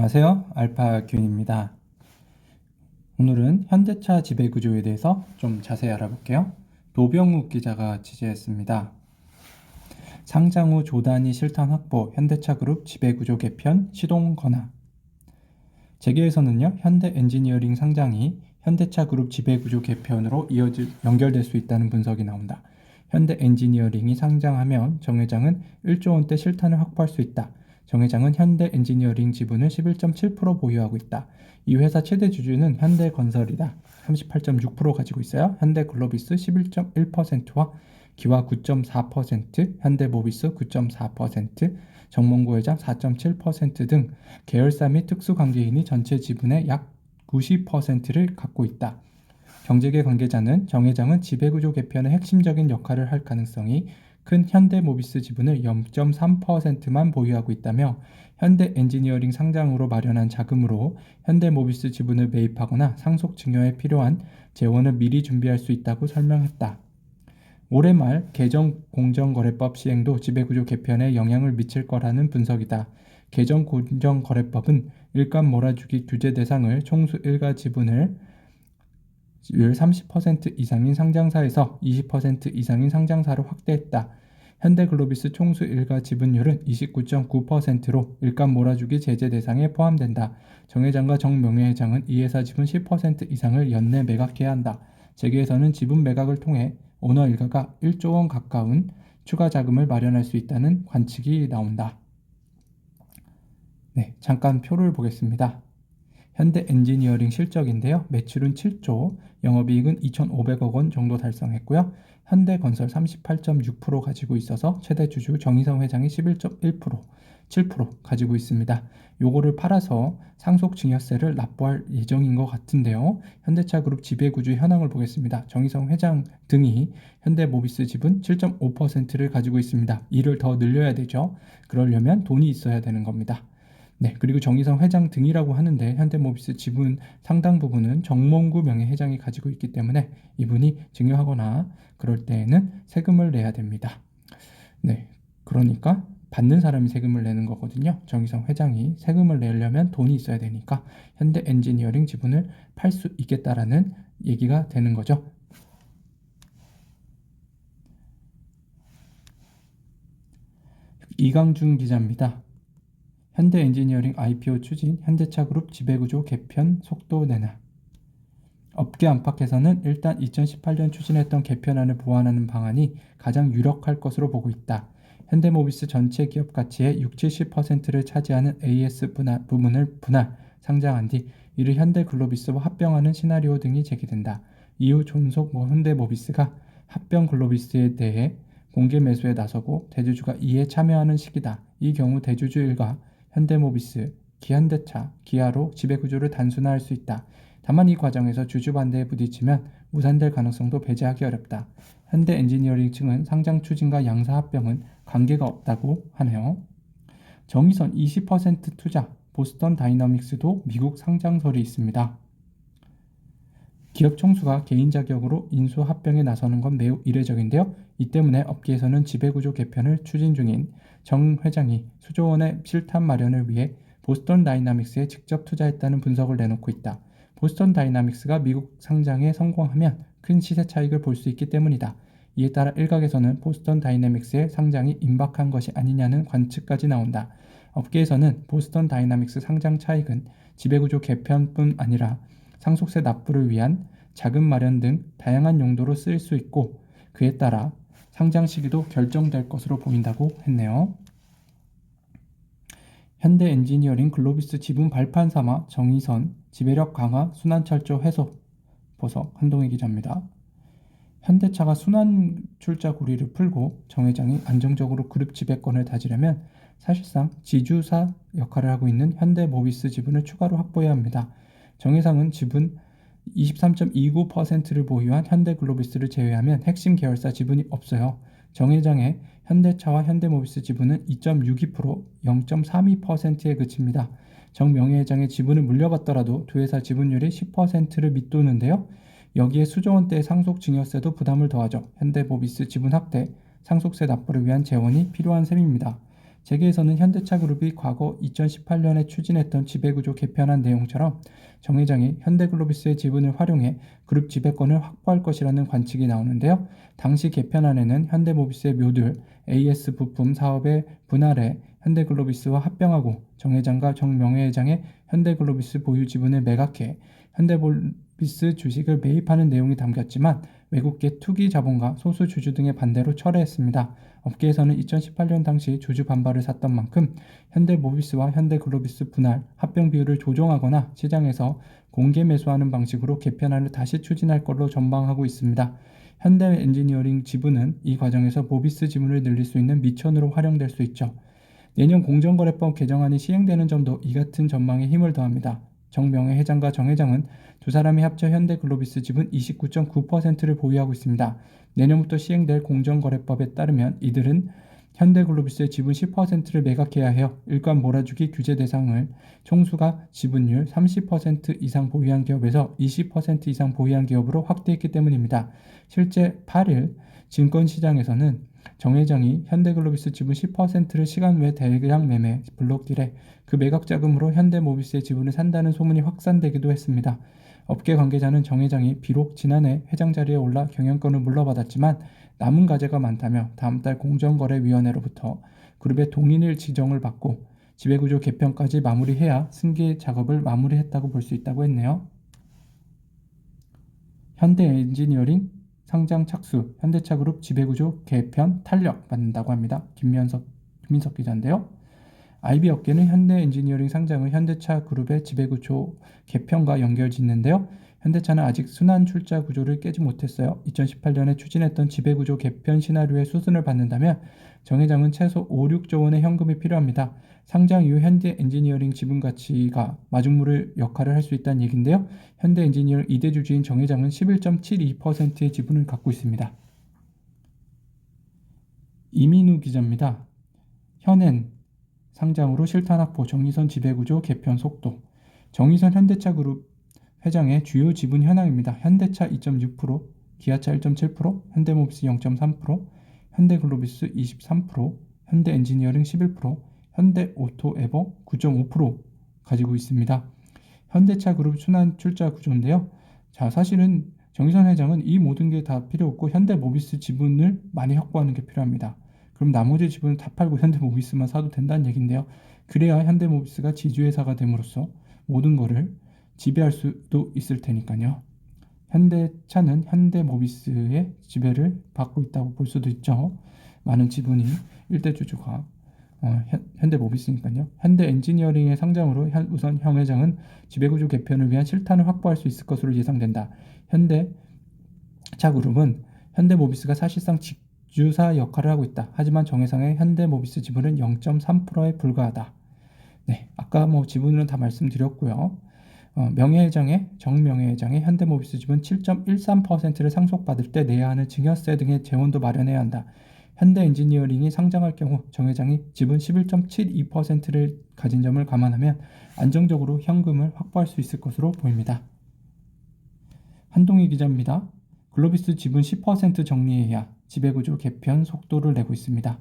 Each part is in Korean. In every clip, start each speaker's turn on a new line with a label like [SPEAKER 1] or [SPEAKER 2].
[SPEAKER 1] 안녕하세요. 알파균입니다. 오늘은 현대차 지배구조에 대해서 좀 자세히 알아볼게요. 도병욱 기자가 취재했습니다. 상장 후 조단위 실탄 확보, 현대차그룹 지배구조 개편 시동 건화. 재계에서는요, 현대엔지니어링 상장이 현대차그룹 지배구조 개편으로 연결될 수 있다는 분석이 나온다. 현대엔지니어링이 상장하면 정 회장은 1조 원대 실탄을 확보할 수 있다. 정 회장은 현대엔지니어링 지분을 11.7% 보유하고 있다. 이 회사 최대 주주는 현대건설이다. 38.6% 가지고 있어요. 현대글로비스 11.1%와 기와 9.4%, 현대모비스 9.4%, 정몽구 회장 4.7% 등 계열사 및 특수관계인이 전체 지분의 약 90%를 갖고 있다. 경제계 관계자는 정 회장은 지배구조 개편의 핵심적인 역할을 할 가능성이 큰 현대모비스 지분을 0.3%만 보유하고 있다며 현대엔지니어링 상장으로 마련한 자금으로 현대모비스 지분을 매입하거나 상속 증여에 필요한 재원을 미리 준비할 수 있다고 설명했다. 올해 말 개정 공정거래법 시행도 지배구조 개편에 영향을 미칠 거라는 분석이다. 개정 공정거래법은 일감 몰아주기 규제 대상을 총수 일가 지분을 30% 이상인 상장사에서 20% 이상인 상장사로 확대했다. 현대글로비스 총수 일가 지분율은 29.9%로 일감 몰아주기 제재 대상에 포함된다. 정 회장과 정 명예회장은 이 회사 지분 10% 이상을 연내 매각해야 한다. 재계에서는 지분 매각을 통해 오너 일가가 1조 원 가까운 추가 자금을 마련할 수 있다는 관측이 나온다. 네, 잠깐 표를 보겠습니다. 현대엔지니어링 실적인데요. 매출은 7조, 영업이익은 2,500억 원 정도 달성했고요. 현대건설 38.6% 가지고 있어서 최대 주주 정의성 회장이 11.1%, 7% 가지고 있습니다. 요거를 팔아서 상속증여세를 납부할 예정인 것 같은데요. 현대차그룹 지배구조 현황을 보겠습니다. 정의성 회장 등이 현대모비스 지분 7.5%를 가지고 있습니다. 이를 더 늘려야 되죠. 그러려면 돈이 있어야 되는 겁니다. 네, 그리고 정의성 회장 등이라고 하는데 현대모비스 지분 상당 부분은 정몽구 명예 회장이 가지고 있기 때문에 이분이 증여하거나 그럴 때에는 세금을 내야 됩니다. 네, 그러니까 받는 사람이 세금을 내는 거거든요. 정의성 회장이 세금을 내려면 돈이 있어야 되니까 현대엔지니어링 지분을 팔 수 있겠다라는 얘기가 되는 거죠. 이강준 기자입니다. 현대엔지니어링 IPO 추진, 현대차그룹 지배구조 개편 속도 내나. 업계 안팎에서는 일단 2018년 추진했던 개편안을 보완하는 방안이 가장 유력할 것으로 보고 있다. 현대모비스 전체 기업 가치의 60-70%를 차지하는 AS 부문을 분할, 상장한 뒤 이를 현대글로비스와 합병하는 시나리오 등이 제기된다. 이후 존속 현대모비스가 합병 글로비스에 대해 공개 매수에 나서고 대주주가 이에 참여하는 시기다. 이 경우 대주주 일가 현대모비스, 기현대차, 기아로 지배구조를 단순화할 수 있다. 다만 이 과정에서 주주 반대에 부딪히면 무산될 가능성도 배제하기 어렵다. 현대엔지니어링 측은 상장 추진과 양사 합병은 관계가 없다고 하네요. 정의선 20% 투자, 보스턴 다이나믹스도 미국 상장설이 있습니다. 기업 총수가 개인 자격으로 인수 합병에 나서는 건 매우 이례적인데요. 이 때문에 업계에서는 지배구조 개편을 추진 중인 정 회장이 수조 원의 실탄 마련을 위해 보스턴 다이나믹스에 직접 투자했다는 분석을 내놓고 있다. 보스턴 다이나믹스가 미국 상장에 성공하면 큰 시세 차익을 볼 수 있기 때문이다. 이에 따라 일각에서는 보스턴 다이내믹스의 상장이 임박한 것이 아니냐는 관측까지 나온다. 업계에서는 보스턴 다이나믹스 상장 차익은 지배구조 개편뿐 아니라 상속세 납부를 위한 자금 마련 등 다양한 용도로 쓰일 수 있고 그에 따라 상장 시기도 결정될 것으로 보인다고 했네요. 현대엔지니어링 글로비스 지분 발판 삼아 정의선, 지배력 강화, 순환철도 해소. 보석 한동희 기자입니다. 현대차가 순환 출자 고리를 풀고 정 회장이 안정적으로 그룹 지배권을 다지려면 사실상 지주사 역할을 하고 있는 현대모비스 지분을 추가로 확보해야 합니다. 정 회장은 지분 23.29%를 보유한 현대글로비스를 제외하면 핵심 계열사 지분이 없어요. 정 회장의 현대차와 현대모비스 지분은 2.62%, 0.32%에 그칩니다. 정 명예회장의 지분을 물려받더라도 두 회사 지분율이 10%를 밑도는데요. 여기에 수조 원대의 상속증여세도 부담을 더하죠. 현대모비스 지분 확대, 상속세 납부를 위한 재원이 필요한 셈입니다. 재계에서는 현대차그룹이 과거 2018년에 추진했던 지배구조 개편안 내용처럼 정 회장이 현대글로비스의 지분을 활용해 그룹 지배권을 확보할 것이라는 관측이 나오는데요. 당시 개편안에는 현대모비스의 묘들 AS 부품 사업의 분할에 현대글로비스와 합병하고 정 회장과 정 명예회장의 현대글로비스 보유 지분을 매각해 현대글로비스 주식을 매입하는 내용이 담겼지만 외국계 투기 자본가 소수 주주 등의 반대로 철회했습니다. 업계에서는 2018년 당시 주주 반발을 샀던 만큼 현대모비스와 현대글로비스 분할, 합병 비율을 조정하거나 시장에서 공개 매수하는 방식으로 개편안을 다시 추진할 걸로 전망하고 있습니다. 현대엔지니어링 지분은 이 과정에서 모비스 지분을 늘릴 수 있는 미천으로 활용될 수 있죠. 내년 공정거래법 개정안이 시행되는 점도 이 같은 전망에 힘을 더합니다. 정명회 회장과 정 회장은 두 사람이 합쳐 현대글로비스 지분 29.9%를 보유하고 있습니다. 내년부터 시행될 공정거래법에 따르면 이들은 현대글로비스의 지분 10%를 매각해야 해요. 일감 몰아주기 규제 대상을 총수가 지분율 30% 이상 보유한 기업에서 20% 이상 보유한 기업으로 확대했기 때문입니다. 실제 8일 증권시장에서는 정 회장이 현대글로비스 지분 10%를 시간 외 대량 매매 블록딜에 그 매각 자금으로 현대모비스의 지분을 산다는 소문이 확산되기도 했습니다. 업계 관계자는 정 회장이 비록 지난해 회장 자리에 올라 경영권을 물러받았지만 남은 과제가 많다며 다음 달 공정거래위원회로부터 그룹의 동인일 지정을 받고 지배구조 개편까지 마무리해야 승계 작업을 마무리했다고 볼 수 있다고 했네요. 현대엔지니어링 상장 착수, 현대차그룹 지배구조 개편 탄력 받는다고 합니다. 김민석 기자인데요. IB 업계는 현대엔지니어링 상장을 현대차그룹의 지배구조 개편과 연결짓는데요. 현대차는 아직 순환 출자 구조를 깨지 못했어요. 2018년에 추진했던 지배구조 개편 시나리오의 수순을 받는다면 정 회장은 최소 5, 6조 원의 현금이 필요합니다. 상장 이후 현대엔지니어링 지분 가치가 마중물 역할을 할 수 있다는 얘기인데요. 현대엔지니어링 2대 주주인 정 회장은 11.72%의 지분을 갖고 있습니다. 이민우 기자입니다. 현엔 상장으로 실탄 확보, 정의선 지배구조 개편 속도. 정의선 현대차그룹 회장의 주요 지분 현황입니다. 현대차 2.6%, 기아차 1.7%, 현대모비스 0.3%, 현대글로비스 23%, 현대엔지니어링 11%, 현대오토에버 9.5% 가지고 있습니다. 현대차그룹 순환 출자 구조인데요. 자, 사실은 정의선 회장은 이 모든 게 다 필요 없고 현대모비스 지분을 많이 확보하는 게 필요합니다. 그럼 나머지 지분을 다 팔고 현대모비스만 사도 된다는 얘기인데요. 그래야 현대모비스가 지주회사가 됨으로써 모든 거를 지배할 수도 있을 테니까요. 현대차는 현대모비스의 지배를 받고 있다고 볼 수도 있죠. 많은 지분이 일대 주주가 현대모비스니까요. 현대엔지니어링의 상장으로 우선 형 회장은 지배구조 개편을 위한 실탄을 확보할 수 있을 것으로 예상된다. 현대차그룹은 현대모비스가 사실상 주사 역할을 하고 있다. 하지만 정 회장의 현대모비스 지분은 0.3%에 불과하다. 네, 아까 지분은 다 말씀드렸고요. 정 명예회장의 현대모비스 지분 7.13%를 상속받을 때 내야 하는 증여세 등의 재원도 마련해야 한다. 현대엔지니어링이 상장할 경우 정 회장이 지분 11.72%를 가진 점을 감안하면 안정적으로 현금을 확보할 수 있을 것으로 보입니다. 한동희 기자입니다. 글로비스 지분 10% 정리해야 지배구조 개편 속도를 내고 있습니다.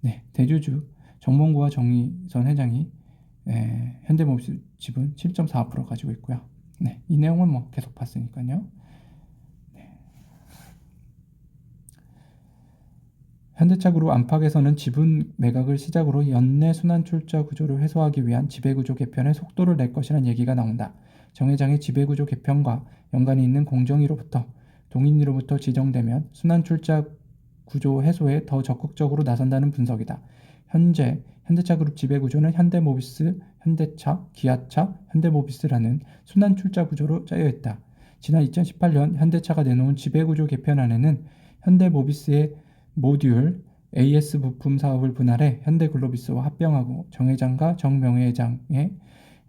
[SPEAKER 1] 네, 대주주 정몽구와 정의선 회장이 현대모비스 지분 7.4% 가지고 있고요. 네, 이 내용은 계속 봤으니까요. 네. 현대차그룹 안팎에서는 지분 매각을 시작으로 연내 순환 출자 구조를 해소하기 위한 지배구조 개편의 속도를 낼 것이라는 얘기가 나온다. 정 회장의 지배구조 개편과 연관이 있는 공정위로부터 동인위로부터 지정되면 순환 출자 구조 해소에 더 적극적으로 나선다는 분석이다. 현재 현대차그룹 지배구조는 현대모비스, 현대차, 기아차, 현대모비스라는 순환 출자 구조로 짜여 있다. 지난 2018년 현대차가 내놓은 지배구조 개편안에는 현대모비스의 모듈 AS 부품 사업을 분할해 현대글로비스와 합병하고 정 회장과 정 명예회장의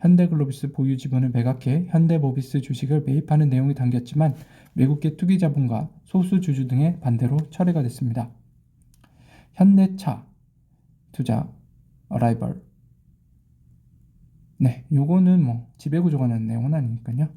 [SPEAKER 1] 현대글로비스 보유 지분을 매각해 현대모비스 주식을 매입하는 내용이 담겼지만 외국계 투기 자본과 소수 주주 등의 반대로 철회가 됐습니다. 현대차 투자 어라이벌. 네, 요거는 지배구조가 난 내용은 아니니까요.